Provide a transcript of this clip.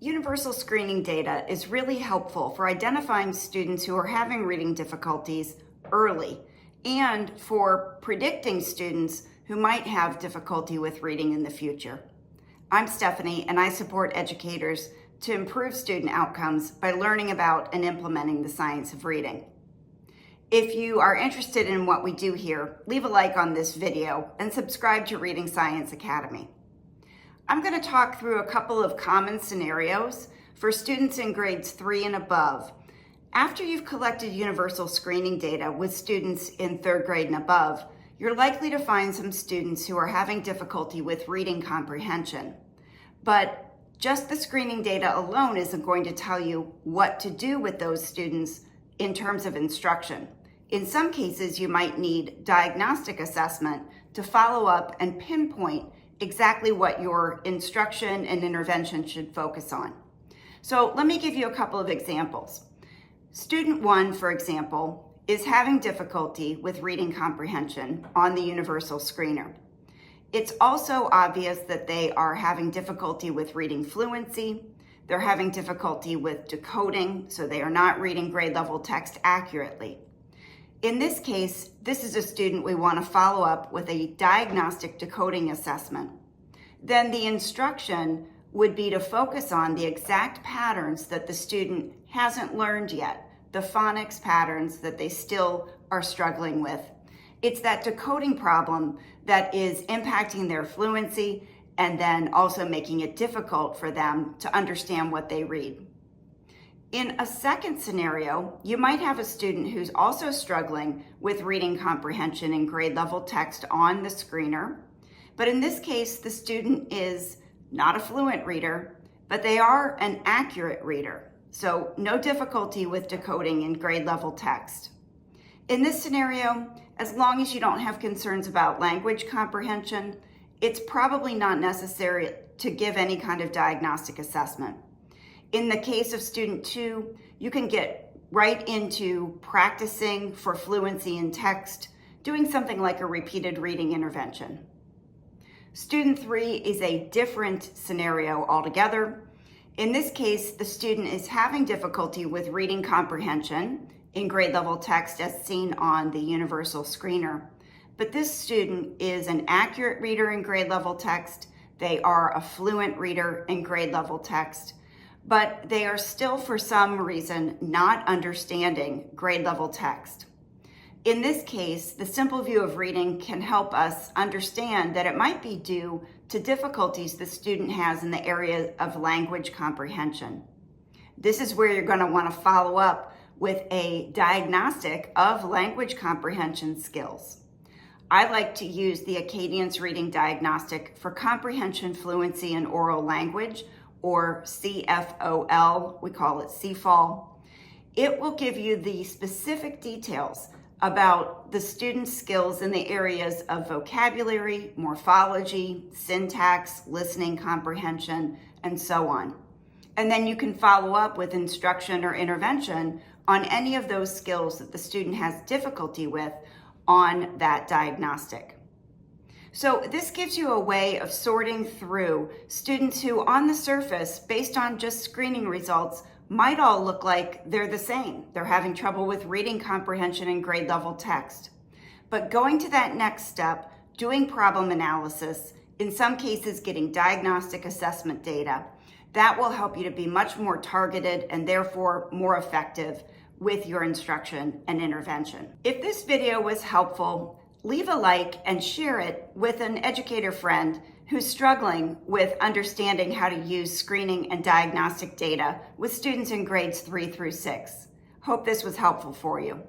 Universal screening data is really helpful for identifying students who are having reading difficulties early and for predicting students who might have difficulty with reading in the future. I'm Stephanie, and I support educators to improve student outcomes by learning about and implementing the science of reading. If you are interested in what we do here, leave a like on this video and subscribe to Reading Science Academy. I'm going to talk through a couple of common scenarios for students in grades 3 and above. After you've collected universal screening data with students in 3rd grade and above, you're likely to find some students who are having difficulty with reading comprehension. But just the screening data alone isn't going to tell you what to do with those students in terms of instruction. In some cases, you might need diagnostic assessment to follow up and pinpoint exactly what your instruction and intervention should focus on. So let me give you a couple of examples. Student 1, for example, is having difficulty with reading comprehension on the universal screener. It's also obvious that they are having difficulty with reading fluency. They're having difficulty with decoding, so they are not reading grade level text accurately. In this case, this is a student we want to follow up with a diagnostic decoding assessment. Then the instruction would be to focus on the exact patterns that the student hasn't learned yet, the phonics patterns that they still are struggling with. It's that decoding problem that is impacting their fluency and then also making it difficult for them to understand what they read. In a second scenario, you might have a student who's also struggling with reading comprehension in grade level text on the screener. But in this case, the student is not a fluent reader, but they are an accurate reader. So no difficulty with decoding in grade level text. In this scenario, as long as you don't have concerns about language comprehension, it's probably not necessary to give any kind of diagnostic assessment. In the case of student 2, you can get right into practicing for fluency in text, doing something like a repeated reading intervention. Student 3 is a different scenario altogether. In this case, the student is having difficulty with reading comprehension in grade level text as seen on the universal screener. But this student is an accurate reader in grade level text. They are a fluent reader in grade level text, but they are still, for some reason, not understanding grade level text. In this case, the simple view of reading can help us understand that it might be due to difficulties the student has in the area of language comprehension. This is where you're going to want to follow up with a diagnostic of language comprehension skills. I like to use the Acadience Reading Diagnostic for Comprehension, Fluency, and Oral Language, or CFOL, we call it CFOL. It will give you the specific details about the student's skills in the areas of vocabulary, morphology, syntax, listening comprehension, and so on. And then you can follow up with instruction or intervention on any of those skills that the student has difficulty with on that diagnostic. So this gives you a way of sorting through students who, on the surface, based on just screening results, might all look like they're the same. They're having trouble with reading comprehension in grade level text. But going to that next step, doing problem analysis, in some cases getting diagnostic assessment data, that will help you to be much more targeted and therefore more effective with your instruction and intervention. If this video was helpful, leave a like and share it with an educator friend who's struggling with understanding how to use screening and diagnostic data with students in grades 3 through 6. Hope this was helpful for you.